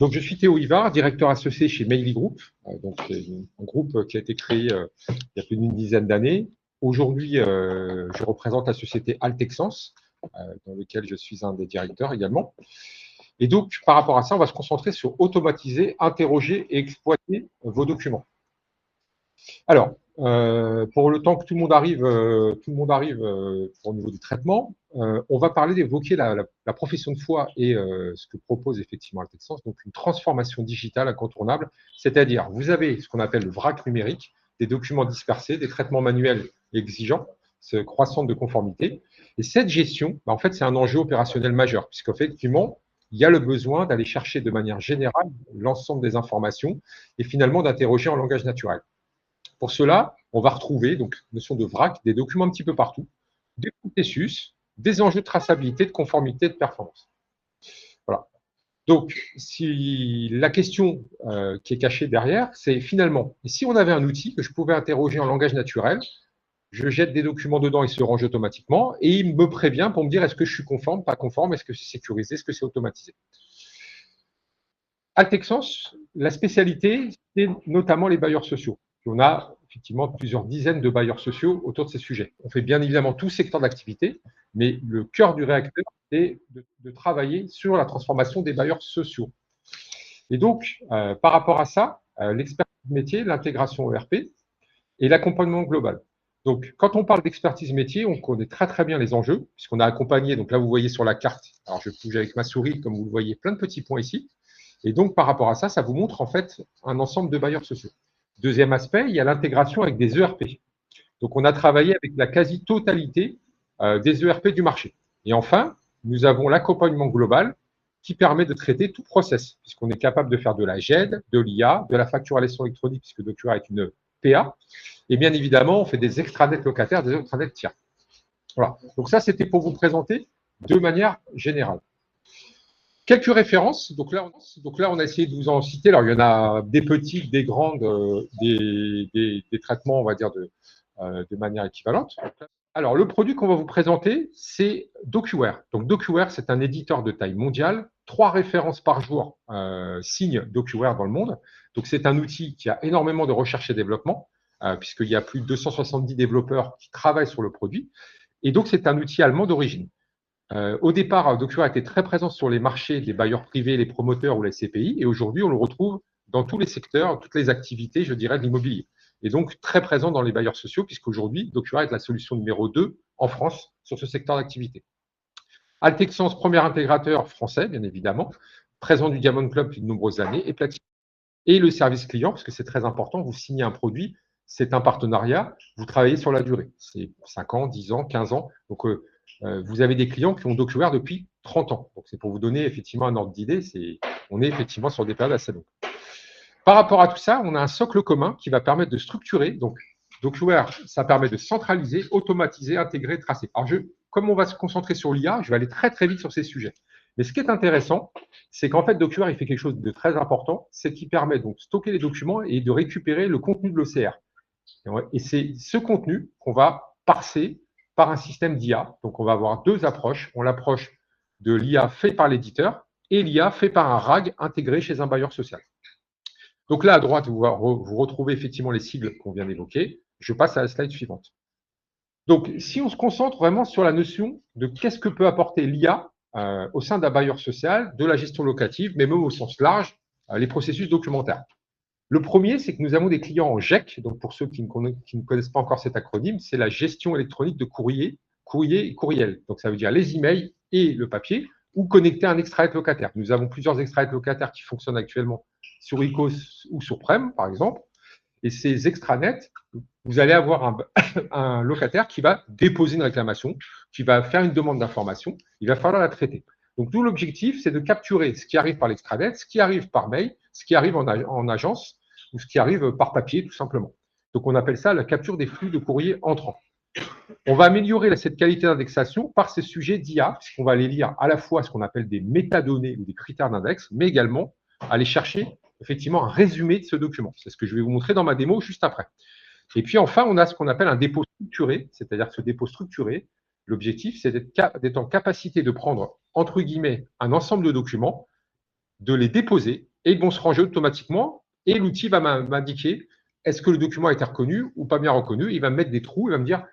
Donc, je suis Théo Ivard, directeur associé chez Maily Group. Donc, c'est un groupe qui a été créé il y a plus d'une dizaine d'années. Aujourd'hui, je représente la société Altexens, dans laquelle je suis un des directeurs également. Et donc, par rapport à ça, on va se concentrer sur automatiser, interroger et exploiter vos documents. Alors, pour le temps que tout le monde arrive au niveau du traitement, on va parler d'évoquer la profession de foi et ce que propose effectivement Altexens, donc une transformation digitale incontournable, c'est-à-dire vous avez ce qu'on appelle le vrac numérique, des documents dispersés, des traitements manuels exigeants, croissante de conformité, et cette gestion, en fait, c'est un enjeu opérationnel majeur, puisqu'effectivement, il y a le besoin d'aller chercher de manière générale l'ensemble des informations et finalement d'interroger en langage naturel. Pour cela, on va retrouver donc notion de vrac, des documents un petit peu partout, des processus, des enjeux de traçabilité, de conformité, de performance. Voilà. Donc, si la question qui est cachée derrière, c'est finalement, si on avait un outil que je pouvais interroger en langage naturel, je jette des documents dedans, ils se rangent automatiquement, et il me prévient pour me dire est-ce que je suis conforme, pas conforme, est-ce que c'est sécurisé, est-ce que c'est automatisé. Altexens, la spécialité, c'est notamment les bailleurs sociaux. On a effectivement plusieurs dizaines de bailleurs sociaux autour de ces sujets. On fait bien évidemment tout secteur d'activité, mais le cœur du réacteur, c'est de travailler sur la transformation des bailleurs sociaux. Et donc, par rapport à ça, l'expertise métier, l'intégration ERP et l'accompagnement global. Donc, quand on parle d'expertise métier, on connaît très très bien les enjeux, puisqu'on a accompagné, donc là vous voyez sur la carte, alors je bouge avec ma souris, comme vous le voyez, plein de petits points ici. Et donc, par rapport à ça, ça vous montre en fait un ensemble de bailleurs sociaux. Deuxième aspect, il y a l'intégration avec des ERP. Donc, on a travaillé avec la quasi-totalité des ERP du marché. Et enfin, nous avons l'accompagnement global qui permet de traiter tout process, puisqu'on est capable de faire de la GED, de l'IA, de la facturation électronique, puisque Docura est une PA. Et bien évidemment, on fait des extranets locataires, des extranets tiers. Voilà. Donc ça, c'était pour vous présenter de manière générale. Quelques références. Donc là, on a essayé de vous en citer. Alors, il y en a des petites, des grandes, des traitements, on va dire, de manière équivalente. Alors, le produit qu'on va vous présenter, c'est DocuWare. Donc, DocuWare, c'est un éditeur de taille mondiale. 3 références par jour signent DocuWare dans le monde. Donc, c'est un outil qui a énormément de recherche et développement, puisqu'il y a plus de 270 développeurs qui travaillent sur le produit. Et donc, c'est un outil allemand d'origine. Au départ, DocuWare était très présent sur les marchés des bailleurs privés, les promoteurs ou les CPI, et aujourd'hui, on le retrouve dans tous les secteurs, toutes les activités, je dirais, de l'immobilier. Et donc, très présent dans les bailleurs sociaux, puisqu'aujourd'hui, DocuWare est la solution numéro 2 en France sur ce secteur d'activité. Altexens, premier intégrateur français, bien évidemment, présent du Diamond Club depuis de nombreuses années, et Platine. Et le service client, parce que c'est très important, vous signez un produit, c'est un partenariat, vous travaillez sur la durée. C'est 5 ans, 10 ans, 15 ans. Donc, vous avez des clients qui ont DocuWare depuis 30 ans. Donc, c'est pour vous donner effectivement un ordre d'idée. On est effectivement sur des périodes assez longues. Par rapport à tout ça, on a un socle commun qui va permettre de structurer. Donc, DocuWare, ça permet de centraliser, automatiser, intégrer, tracer. Alors, comme on va se concentrer sur l'IA, je vais aller très, très vite sur ces sujets. Mais ce qui est intéressant, c'est qu'en fait, DocuWare, il fait quelque chose de très important, c'est qu'il permet donc de stocker les documents et de récupérer le contenu de l'OCR. Et c'est ce contenu qu'on va parser par un système d'IA. Donc, on va avoir 2 approches. On l'approche de l'IA fait par l'éditeur et l'IA fait par un RAG intégré chez un bailleur social. Donc là, à droite, vous retrouvez effectivement les sigles qu'on vient d'évoquer. Je passe à la slide suivante. Donc, si on se concentre vraiment sur la notion de qu'est-ce que peut apporter l'IA au sein d'un bailleur social, de la gestion locative, mais même au sens large, les processus documentaires. Le premier, c'est que nous avons des clients en GEC. Donc, pour ceux qui ne connaissent pas encore cet acronyme, c'est la gestion électronique de courrier et courriel. Donc, ça veut dire les emails et le papier, ou connecter un extranet locataire. Nous avons plusieurs extranets locataires qui fonctionnent actuellement sur ICOS ou sur Prem, par exemple. Et ces extranets, vous allez avoir un locataire qui va déposer une réclamation, qui va faire une demande d'information, il va falloir la traiter. Donc, d'où l'objectif, c'est de capturer ce qui arrive par l'extranet, ce qui arrive par mail, ce qui arrive en agence ou ce qui arrive par papier, tout simplement. Donc, on appelle ça la capture des flux de courrier entrants. On va améliorer cette qualité d'indexation par ces sujets d'IA, puisqu'on va aller lire à la fois ce qu'on appelle des métadonnées ou des critères d'index, mais également aller chercher effectivement un résumé de ce document. C'est ce que je vais vous montrer dans ma démo juste après. Et puis enfin, on a ce qu'on appelle un dépôt structuré, c'est-à-dire que ce dépôt structuré, l'objectif, c'est d'être en capacité de prendre, entre guillemets, un ensemble de documents, de les déposer et ils vont se ranger automatiquement et l'outil va m'indiquer est-ce que le document a été reconnu ou pas bien reconnu. Il va me mettre des trous, il va me dire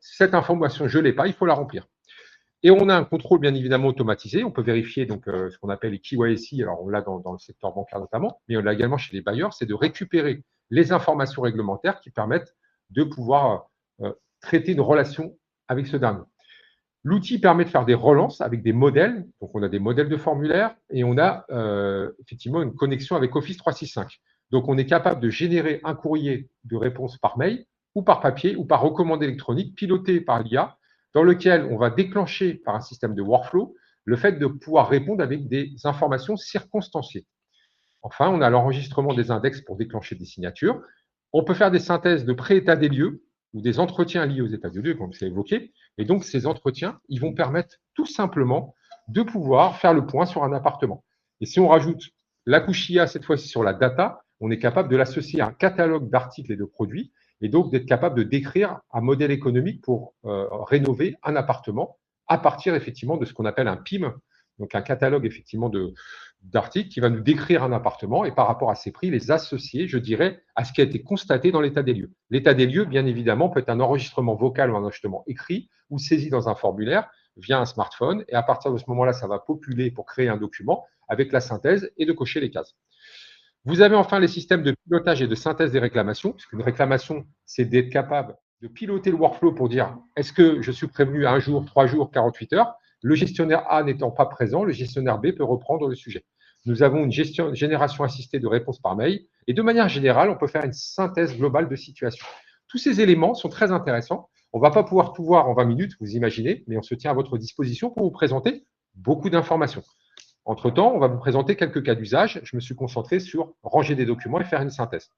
cette information, je ne l'ai pas, il faut la remplir. Et on a un contrôle bien évidemment automatisé. On peut vérifier donc, ce qu'on appelle les KYC. Alors, on l'a dans le secteur bancaire notamment, mais on l'a également chez les bailleurs. C'est de récupérer les informations réglementaires qui permettent de pouvoir traiter une relation avec ce dernier. L'outil permet de faire des relances avec des modèles. Donc, on a des modèles de formulaires et on a effectivement une connexion avec Office 365. Donc, on est capable de générer un courrier de réponse par mail ou par papier ou par recommandé électronique piloté par l'IA dans lequel on va déclencher par un système de workflow le fait de pouvoir répondre avec des informations circonstanciées. Enfin, on a l'enregistrement des index pour déclencher des signatures. On peut faire des synthèses de pré-état des lieux ou des entretiens liés aux états des lieux, comme c'est évoqué. Et donc, ces entretiens, ils vont permettre tout simplement de pouvoir faire le point sur un appartement. Et si on rajoute la couche IA, cette fois-ci sur la data, on est capable de l'associer à un catalogue d'articles et de produits et donc d'être capable de décrire un modèle économique pour rénover un appartement à partir effectivement de ce qu'on appelle un PIM, donc un catalogue effectivement d'articles qui va nous décrire un appartement et par rapport à ces prix, les associer, je dirais, à ce qui a été constaté dans l'état des lieux. L'état des lieux, bien évidemment, peut être un enregistrement vocal ou un enregistrement écrit ou saisi dans un formulaire via un smartphone et à partir de ce moment-là, ça va populer pour créer un document avec la synthèse et de cocher les cases. Vous avez enfin les systèmes de pilotage et de synthèse des réclamations, puisqu'une réclamation, c'est d'être capable de piloter le workflow pour dire est-ce que je suis prévenu un jour, 3 jours, 48 heures. Le gestionnaire A n'étant pas présent, le gestionnaire B peut reprendre le sujet. Nous avons une génération assistée de réponses par mail et de manière générale, on peut faire une synthèse globale de situation. Tous ces éléments sont très intéressants. On ne va pas pouvoir tout voir en 20 minutes, vous imaginez, mais on se tient à votre disposition pour vous présenter beaucoup d'informations. Entre-temps, on va vous présenter quelques cas d'usage. Je me suis concentré sur ranger des documents et faire une synthèse.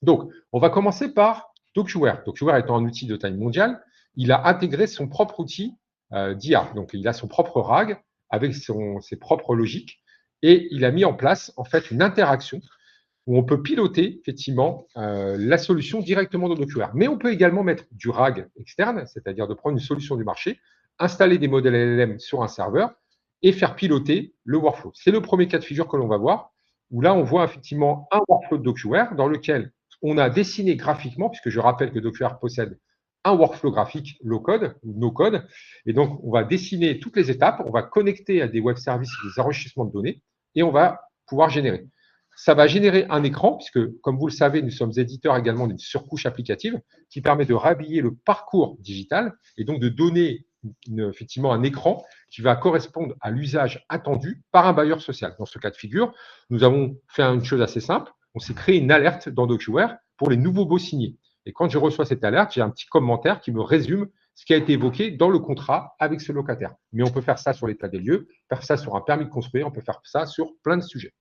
Donc, on va commencer par DocuWare. DocuWare étant un outil de taille mondiale, il a intégré son propre outil d'IA. Donc, il a son propre RAG avec ses propres logiques et il a mis en place en fait une interaction où on peut piloter effectivement la solution directement dans DocuWare. Mais on peut également mettre du RAG externe, c'est-à-dire de prendre une solution du marché, installer des modèles LLM sur un serveur et faire piloter le workflow. C'est le premier cas de figure que l'on va voir, où là, on voit effectivement un workflow de DocuWare dans lequel on a dessiné graphiquement, puisque je rappelle que DocuWare possède un workflow graphique low-code ou no-code. Et donc, on va dessiner toutes les étapes, on va connecter à des web services et des enrichissements de données, et on va pouvoir générer. Ça va générer un écran, puisque, comme vous le savez, nous sommes éditeurs également d'une surcouche applicative qui permet de rhabiller le parcours digital et donc de donner effectivement un écran qui va correspondre à l'usage attendu par un bailleur social. Dans ce cas de figure, nous avons fait une chose assez simple. On s'est créé une alerte dans DocuWare pour les nouveaux baux signés. Et quand je reçois cette alerte, j'ai un petit commentaire qui me résume ce qui a été évoqué dans le contrat avec ce locataire. Mais on peut faire ça sur l'état des lieux, faire ça sur un permis de construire, on peut faire ça sur plein de sujets.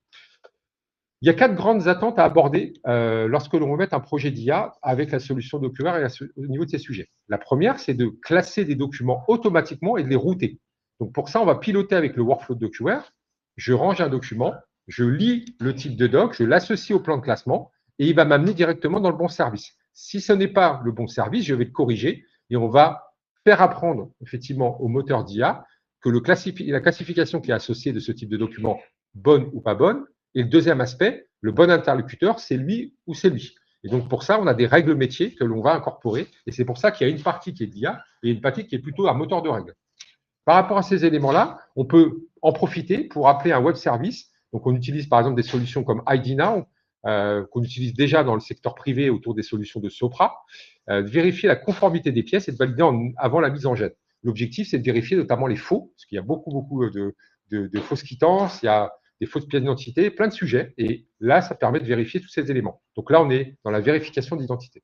Il y a 4 grandes attentes à aborder lorsque l'on remet un projet d'IA avec la solution DocuWare et au niveau de ces sujets. La première, c'est de classer des documents automatiquement et de les router. Donc pour ça, on va piloter avec le workflow de DocuWare. Je range un document, je lis le type de doc, je l'associe au plan de classement et il va m'amener directement dans le bon service. Si ce n'est pas le bon service, je vais le corriger et on va faire apprendre effectivement au moteur d'IA que la classification qui est associée de ce type de document, bonne ou pas bonne. Et le deuxième aspect, le bon interlocuteur, c'est lui ou c'est lui. Et donc, pour ça, on a des règles métiers que l'on va incorporer. Et c'est pour ça qu'il y a une partie qui est d'IA et une partie qui est plutôt un moteur de règles. Par rapport à ces éléments-là, on peut en profiter pour appeler un web service. Donc, on utilise par exemple des solutions comme IDNow, qu'on utilise déjà dans le secteur privé autour des solutions de Sopra, de vérifier la conformité des pièces et de valider avant la mise en jet. L'objectif, c'est de vérifier notamment les faux, parce qu'il y a beaucoup de fausses quittances, il y a des fausses pièces d'identité, plein de sujets. Et là, ça permet de vérifier tous ces éléments. Donc là, on est dans la vérification d'identité.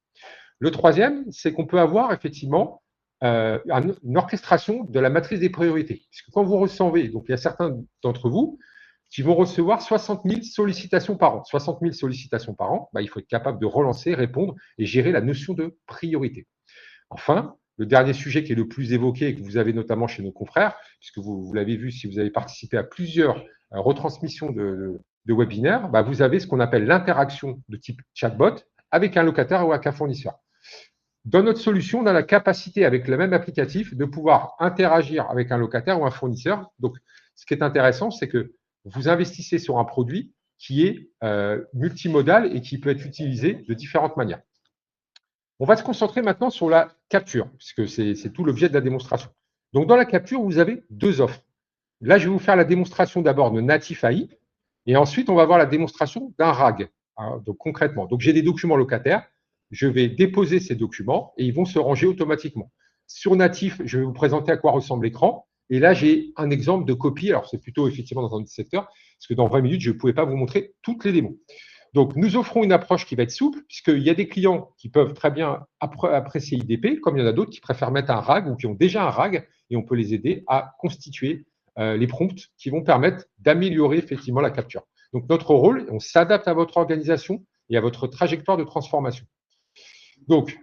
Le troisième, c'est qu'on peut avoir effectivement une orchestration de la matrice des priorités. Puisque quand vous recevez, donc il y a certains d'entre vous qui vont recevoir 60 000 sollicitations par an. 60 000 sollicitations par an, il faut être capable de relancer, répondre et gérer la notion de priorité. Enfin, le dernier sujet qui est le plus évoqué et que vous avez notamment chez nos confrères, puisque vous l'avez vu si vous avez participé à plusieurs retransmissions de webinaires, vous avez ce qu'on appelle l'interaction de type chatbot avec un locataire ou avec un fournisseur. Dans notre solution, on a la capacité, avec le même applicatif, de pouvoir interagir avec un locataire ou un fournisseur. Donc, ce qui est intéressant, c'est que vous investissez sur un produit qui est multimodal et qui peut être utilisé de différentes manières. On va se concentrer maintenant sur la capture, puisque c'est tout l'objet de la démonstration. Donc, dans la capture, vous avez deux offres. Là, je vais vous faire la démonstration d'abord de Natif AI, et ensuite, on va voir la démonstration d'un RAG. Donc, concrètement, donc j'ai des documents locataires, je vais déposer ces documents et ils vont se ranger automatiquement. Sur Natif, je vais vous présenter à quoi ressemble l'écran. Et là, j'ai un exemple de copie. Alors, c'est plutôt effectivement dans un autre secteur, parce que dans 20 minutes, je ne pouvais pas vous montrer toutes les démos. Donc, nous offrons une approche qui va être souple, puisqu'il y a des clients qui peuvent très bien apprécier IDP, comme il y en a d'autres qui préfèrent mettre un RAG ou qui ont déjà un RAG, et on peut les aider à constituer les prompts qui vont permettre d'améliorer effectivement la capture. Donc, notre rôle, on s'adapte à votre organisation et à votre trajectoire de transformation. Donc,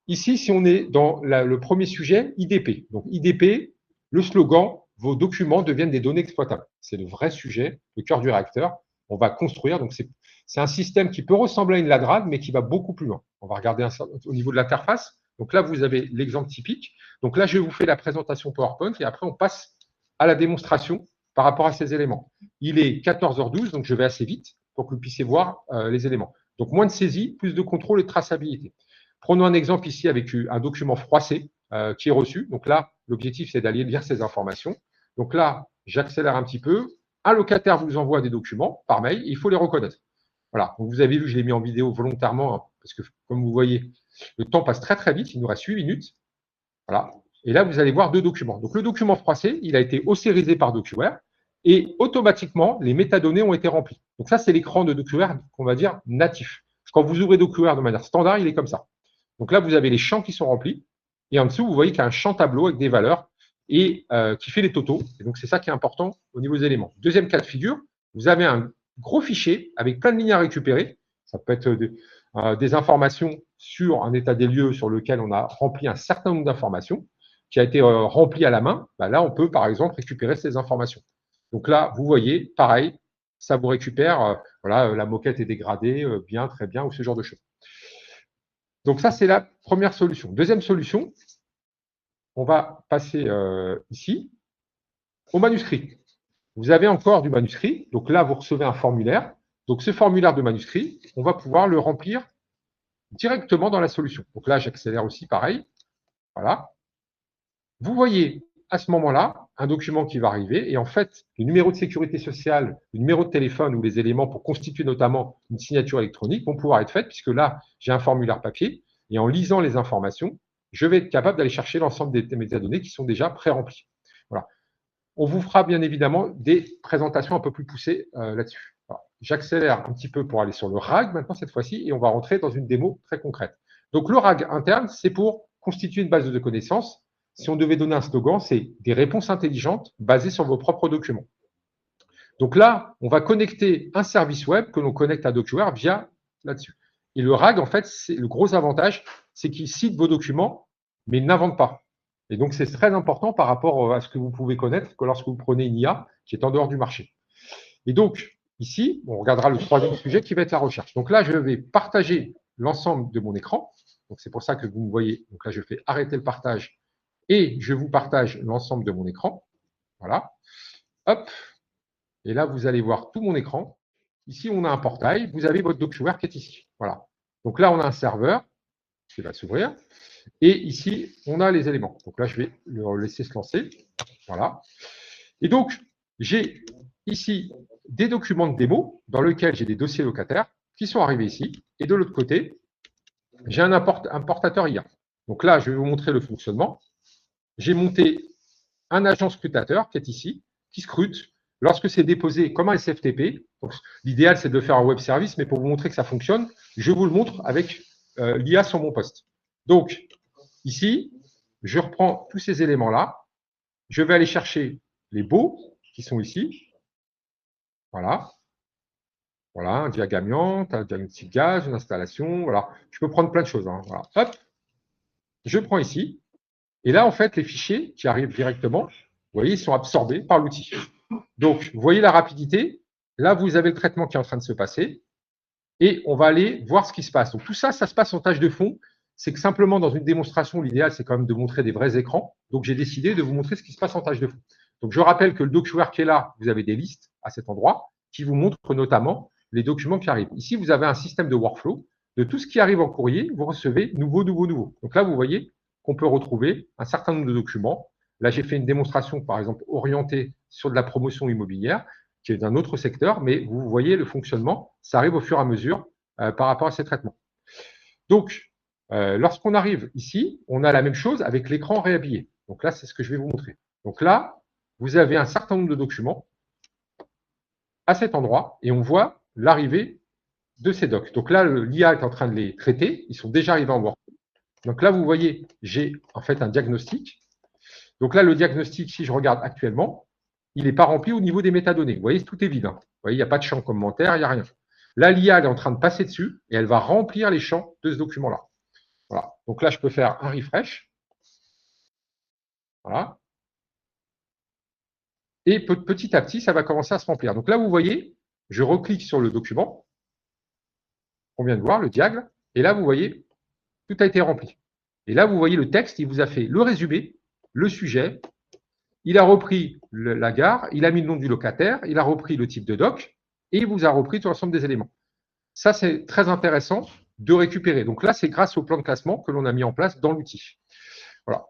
ici, si on est dans le premier sujet, IDP. Donc, IDP, le slogan, vos documents deviennent des données exploitables. C'est le vrai sujet, le cœur du réacteur. On va construire, donc c'est un système qui peut ressembler à une ladrade, mais qui va beaucoup plus loin. On va regarder au niveau de l'interface. Donc là, vous avez l'exemple typique. Donc là, je vous fais la présentation PowerPoint et après, on passe à la démonstration par rapport à ces éléments. Il est 14h12, donc je vais assez vite pour que vous puissiez voir les éléments. Donc, moins de saisie, plus de contrôle et de traçabilité. Prenons un exemple ici avec un document froissé qui est reçu. Donc là, l'objectif, c'est d'aller lire ces informations. Donc là, j'accélère un petit peu. Un locataire vous envoie des documents par mail, il faut les reconnaître. Voilà, donc vous avez vu, je l'ai mis en vidéo volontairement, hein, parce que comme vous voyez, le temps passe très très vite, il nous reste 8 minutes. Voilà, et là, vous allez voir deux documents. Donc le document froissé, il a été ossérisé par DocuWare, et automatiquement, les métadonnées ont été remplies. Donc ça, c'est l'écran de DocuWare qu'on va dire natif. Quand vous ouvrez DocuWare de manière standard, il est comme ça. Donc là, vous avez les champs qui sont remplis, et en dessous, vous voyez qu'il y a un champ tableau avec des valeurs, et qui fait les totaux. Et donc, c'est ça qui est important au niveau des éléments. Deuxième cas de figure, vous avez un gros fichier avec plein de lignes à récupérer. Ça peut être des informations sur un état des lieux sur lequel on a rempli un certain nombre d'informations, qui a été rempli à la main. Bah là, on peut, par exemple, récupérer ces informations. Donc là, vous voyez, pareil, ça vous récupère, voilà, la moquette est dégradée, bien, très bien, ou ce genre de choses. Donc ça, c'est la première solution. Deuxième solution, on va passer ici au manuscrit. Vous avez encore du manuscrit. Donc là, vous recevez un formulaire. Donc ce formulaire de manuscrit, on va pouvoir le remplir directement dans la solution. Donc là, j'accélère aussi pareil. Voilà. Vous voyez à ce moment-là un document qui va arriver. Et en fait, le numéro de sécurité sociale, le numéro de téléphone ou les éléments pour constituer notamment une signature électronique vont pouvoir être faits, puisque là, j'ai un formulaire papier. Et en lisant les informations, je vais être capable d'aller chercher l'ensemble des métadonnées qui sont déjà pré-remplies. Voilà. On vous fera bien évidemment des présentations un peu plus poussées là-dessus. J'accélère un petit peu pour aller sur le RAG maintenant cette fois-ci et on va rentrer dans une démo très concrète. Donc le RAG interne, c'est pour constituer une base de connaissances. Si on devait donner un slogan, c'est des réponses intelligentes basées sur vos propres documents. Donc là, on va connecter un service web que l'on connecte à DocuWare via là-dessus. Et le RAG, en fait, le gros avantage, c'est qu'il cite vos documents, mais il n'invente pas. Et donc, c'est très important par rapport à ce que vous pouvez connaître que lorsque vous prenez une IA qui est en dehors du marché. Et donc, ici, on regardera le troisième sujet qui va être la recherche. Donc là, je vais partager l'ensemble de mon écran. Donc, c'est pour ça que vous me voyez. Donc là, je fais arrêter le partage et je vous partage l'ensemble de mon écran. Voilà. Hop. Et là, vous allez voir tout mon écran. Ici, on a un portail. Vous avez votre DocuWare qui est ici. Voilà. Donc là, on a un serveur qui va s'ouvrir. Et ici, on a les éléments. Donc là, je vais le laisser se lancer. Voilà. Et donc, j'ai ici des documents de démo dans lesquels j'ai des dossiers locataires qui sont arrivés ici. Et de l'autre côté, j'ai un importateur IA. Donc là, je vais vous montrer le fonctionnement. J'ai monté un agent scrutateur qui est ici, qui scrute lorsque c'est déposé comme un SFTP. L'idéal, c'est de faire un web service, mais pour vous montrer que ça fonctionne, je vous le montre avec l'IA sur mon poste. Donc, ici, je reprends tous ces éléments-là. Je vais aller chercher les baux qui sont ici. Voilà. Voilà, un diagramme amiante, un diagnostic gaz, une installation. Voilà. Je peux prendre plein de choses. Hein. Voilà. Hop. Je prends ici. Et là, en fait, les fichiers qui arrivent directement, vous voyez, ils sont absorbés par l'outil. Donc, vous voyez la rapidité. Là, vous avez le traitement qui est en train de se passer. Et on va aller voir ce qui se passe. Donc, tout ça, ça se passe en tâche de fond. C'est que simplement, dans une démonstration, l'idéal, c'est quand même de montrer des vrais écrans. Donc, j'ai décidé de vous montrer ce qui se passe en tâche de fond. Donc, je rappelle que le DocuWare qui est là, vous avez des listes à cet endroit qui vous montrent notamment les documents qui arrivent. Ici, vous avez un système de workflow. De tout ce qui arrive en courrier, vous recevez nouveau. Donc là, vous voyez qu'on peut retrouver un certain nombre de documents. Là, j'ai fait une démonstration, par exemple, orientée sur de la promotion immobilière, qui est d'un autre secteur, mais vous voyez le fonctionnement, ça arrive au fur et à mesure par rapport à ces traitements. Donc, lorsqu'on arrive ici, on a la même chose avec l'écran réhabillé. Donc là, c'est ce que je vais vous montrer. Donc là, vous avez un certain nombre de documents à cet endroit et on voit l'arrivée de ces docs. Donc là, l'IA est en train de les traiter. Ils sont déjà arrivés en workflow. Donc là, vous voyez, j'ai en fait un diagnostic. Donc là, le diagnostic, si je regarde actuellement, il n'est pas rempli au niveau des métadonnées. Vous voyez, tout est vide. Vous voyez, il n'y a pas de champ commentaire, il n'y a rien. Là, l'IA est en train de passer dessus et elle va remplir les champs de ce document-là. Voilà. Donc là, je peux faire un refresh. Voilà. Et petit à petit, ça va commencer à se remplir. Donc là, vous voyez, je reclique sur le document qu'on vient de voir, le diagle, et là, vous voyez, tout a été rempli. Et là, vous voyez le texte, il vous a fait le résumé, le sujet, il a repris la gare, il a mis le nom du locataire, il a repris le type de doc, et il vous a repris tout l'ensemble des éléments. Ça, c'est très intéressant de récupérer. Donc là, c'est grâce au plan de classement que l'on a mis en place dans l'outil. Voilà.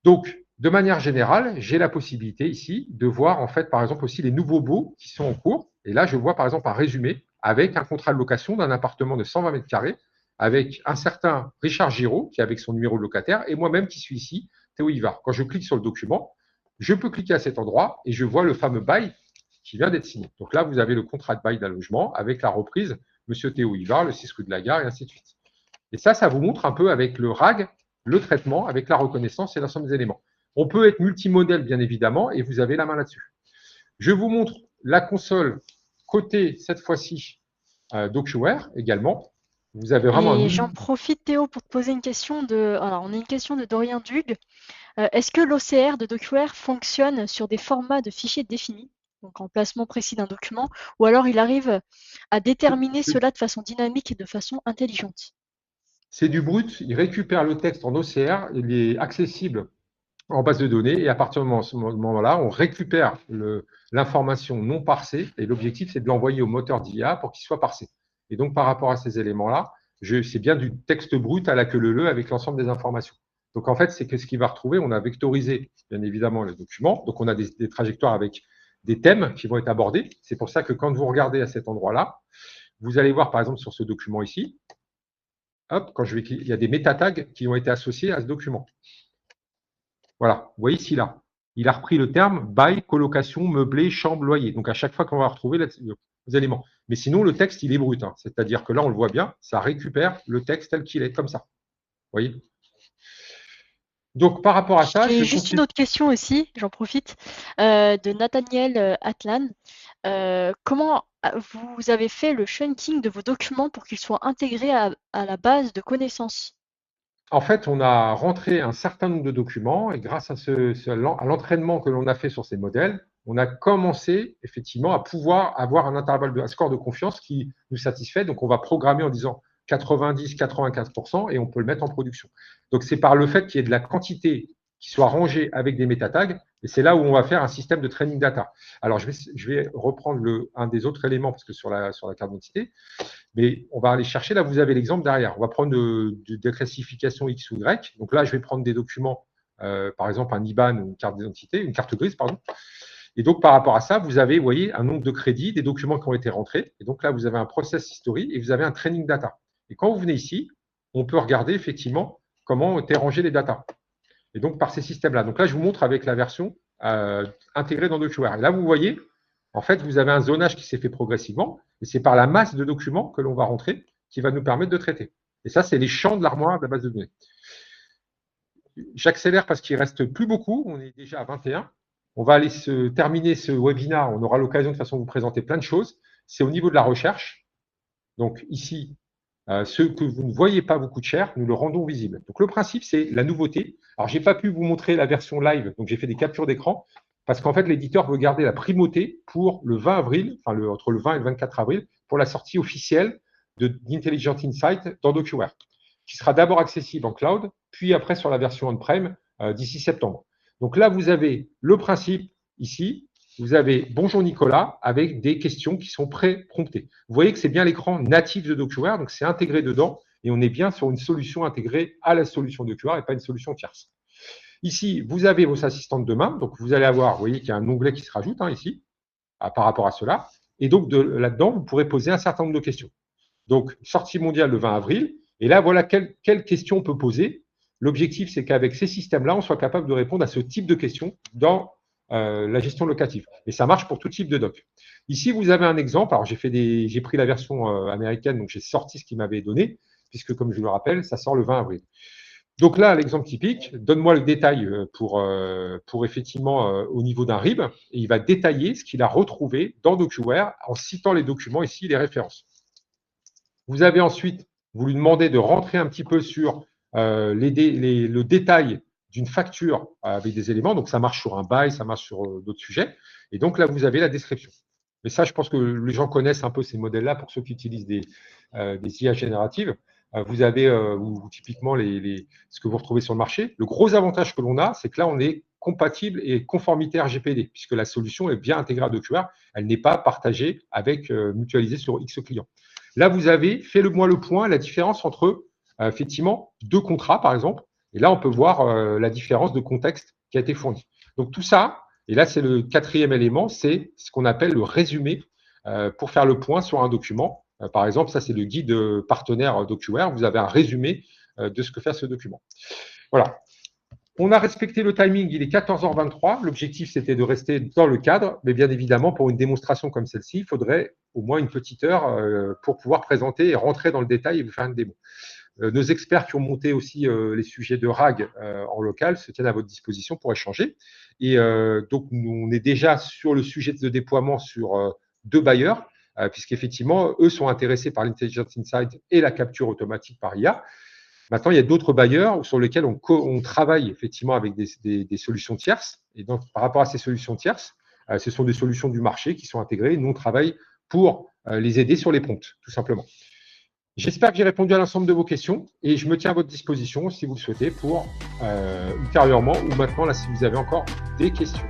Donc, de manière générale, j'ai la possibilité ici de voir, en fait, par exemple, aussi les nouveaux baux qui sont en cours. Et là, je vois, par exemple, un résumé avec un contrat de location d'un appartement de 120 mètres carrés avec un certain Richard Giraud, qui est avec son numéro de locataire, et moi-même qui suis ici, Théo Ivar. Quand je clique sur le document, je peux cliquer à cet endroit et je vois le fameux bail qui vient d'être signé. Donc là, vous avez le contrat de bail d'un logement avec la reprise Monsieur Théo Ivar, le 6 rue de la Gare, et ainsi de suite. Et ça vous montre un peu avec le RAG, le traitement, avec la reconnaissance et l'ensemble des éléments. On peut être multimodèle, bien évidemment, et vous avez la main là-dessus. Je vous montre la console côté, cette fois-ci, DocuWare également. Vous avez vraiment Et j'en profite, Théo, pour te poser une question Alors, on a une question de Dorian Dugue. Est-ce que l'OCR de DocuWare fonctionne sur des formats de fichiers définis, donc en placement précis d'un document, ou alors il arrive à déterminer cela de façon dynamique et de façon intelligente? C'est du brut, il récupère le texte en OCR, il est accessible en base de données, et à partir de ce moment-là, on récupère l'information non parsée, et l'objectif, c'est de l'envoyer au moteur d'IA pour qu'il soit parsé. Et donc, par rapport à ces éléments-là, c'est bien du texte brut à la queue leu avec l'ensemble des informations. Donc, en fait, c'est que ce qu'il va retrouver, on a vectorisé, bien évidemment, les documents. Donc, on a des trajectoires avec des thèmes qui vont être abordés. C'est pour ça que quand vous regardez à cet endroit-là, vous allez voir, par exemple, sur ce document ici, hop, quand je vais cliquer, il y a des méta-tags qui ont été associés à ce document. Voilà, vous voyez ici, là. Il a repris le terme bail, colocation, meublé, chambre, loyer. Donc, à chaque fois qu'on va retrouver les éléments. Mais sinon, le texte, il est brut. C'est-à-dire que là, on le voit bien, ça récupère le texte tel qu'il est, comme ça. Vous voyez? Donc, par rapport à ça, J'ai juste une autre question aussi, j'en profite, de Nathaniel Atlan. Comment vous avez fait le chunking de vos documents pour qu'ils soient intégrés à la base de connaissances? En fait, on a rentré un certain nombre de documents et grâce à l'entraînement que l'on a fait sur ces modèles, on a commencé effectivement à pouvoir avoir un score de confiance qui nous satisfait. Donc, on va programmer en disant 90-95% et on peut le mettre en production. Donc, c'est par le fait qu'il y ait de la quantité qui soit rangée avec des méta-tags et c'est là où on va faire un système de training data. Alors, je vais reprendre un des autres éléments parce que sur la carte d'identité, mais on va aller chercher, là vous avez l'exemple derrière. On va prendre des classifications X ou Y. Donc là, je vais prendre des documents, par exemple un IBAN ou une carte d'identité, une carte grise, pardon. Et donc par rapport à ça, vous avez, vous voyez, un nombre de crédits, des documents qui ont été rentrés. Et donc là, vous avez un process history et vous avez un training data. Et quand vous venez ici, on peut regarder effectivement comment ont été rangées les data. Et donc par ces systèmes-là. Donc là, je vous montre avec la version intégrée dans DocuWare. Et là, vous voyez, en fait, vous avez un zonage qui s'est fait progressivement, et c'est par la masse de documents que l'on va rentrer qui va nous permettre de traiter. Et ça, c'est les champs de l'armoire de la base de données. J'accélère parce qu'il ne reste plus beaucoup, on est déjà à 21. On va aller terminer ce webinaire, on aura l'occasion de toute façon de vous présenter plein de choses. C'est au niveau de la recherche. Donc ici, ce que vous ne voyez pas beaucoup de cher, nous le rendons visible. Donc le principe, c'est la nouveauté. Alors, je n'ai pas pu vous montrer la version live, donc j'ai fait des captures d'écran, parce qu'en fait, l'éditeur veut garder la primauté pour le 20 avril, enfin entre le 20 et le 24 avril, pour la sortie officielle d'Intelligent Insight dans DocuWare, qui sera d'abord accessible en cloud, puis après sur la version on-prem d'ici septembre. Donc là, vous avez le principe ici, vous avez « Bonjour Nicolas » avec des questions qui sont pré-promptées. Vous voyez que c'est bien l'écran natif de DocuWare, donc c'est intégré dedans et on est bien sur une solution intégrée à la solution DocuWare et pas une solution tierce. Ici, vous avez vos assistantes de main, donc vous allez avoir, vous voyez qu'il y a un onglet qui se rajoute ici par rapport à cela. Et donc là-dedans, vous pourrez poser un certain nombre de questions. Donc, sortie mondiale le 20 avril. Et là, voilà quelles questions on peut poser. L'objectif, c'est qu'avec ces systèmes-là, on soit capable de répondre à ce type de questions dans la gestion locative. Et ça marche pour tout type de doc. Ici, vous avez un exemple. Alors, j'ai pris la version américaine, donc j'ai sorti ce qu'il m'avait donné, puisque, comme je le rappelle, ça sort le 20 avril. Donc là, l'exemple typique, donne-moi le détail pour effectivement au niveau d'un RIB, et il va détailler ce qu'il a retrouvé dans DocuWare en citant les documents ici, les références. Vous avez ensuite, vous lui demandez de rentrer un petit peu sur le détail d'une facture avec des éléments. Donc, ça marche sur un bail, ça marche sur d'autres sujets. Et donc, là, vous avez la description. Mais ça, je pense que les gens connaissent un peu ces modèles-là pour ceux qui utilisent des IA génératives. Vous avez typiquement ce que vous retrouvez sur le marché. Le gros avantage que l'on a, c'est que là, on est compatible et conformité RGPD, puisque la solution est bien intégrée à DocuWare. Elle n'est pas partagée mutualisée sur X clients. Là, vous avez fait moi le point, la différence entre effectivement 2 contrats, par exemple. Et là, on peut voir la différence de contexte qui a été fourni. Donc, tout ça, et là, c'est le 4e élément, c'est ce qu'on appelle le résumé pour faire le point sur un document. Par exemple, ça, c'est le guide partenaire DocuWare. Vous avez un résumé de ce que fait ce document. Voilà. On a respecté le timing, il est 14h23. L'objectif, c'était de rester dans le cadre. Mais bien évidemment, pour une démonstration comme celle-ci, il faudrait au moins une petite heure pour pouvoir présenter et rentrer dans le détail et vous faire une démo. Nos experts qui ont monté aussi les sujets de RAG en local se tiennent à votre disposition pour échanger. Et donc, on est déjà sur le sujet de déploiement sur 2 bailleurs, puisqu'effectivement, eux sont intéressés par l'Intelligent Insight et la capture automatique par IA. Maintenant, il y a d'autres bailleurs sur lesquels on travaille effectivement avec des solutions tierces. Et donc, par rapport à ces solutions tierces, ce sont des solutions du marché qui sont intégrées. Nous, on travaille pour les aider sur les prompts, tout simplement. J'espère que j'ai répondu à l'ensemble de vos questions et je me tiens à votre disposition si vous le souhaitez pour ultérieurement ou maintenant, là, si vous avez encore des questions.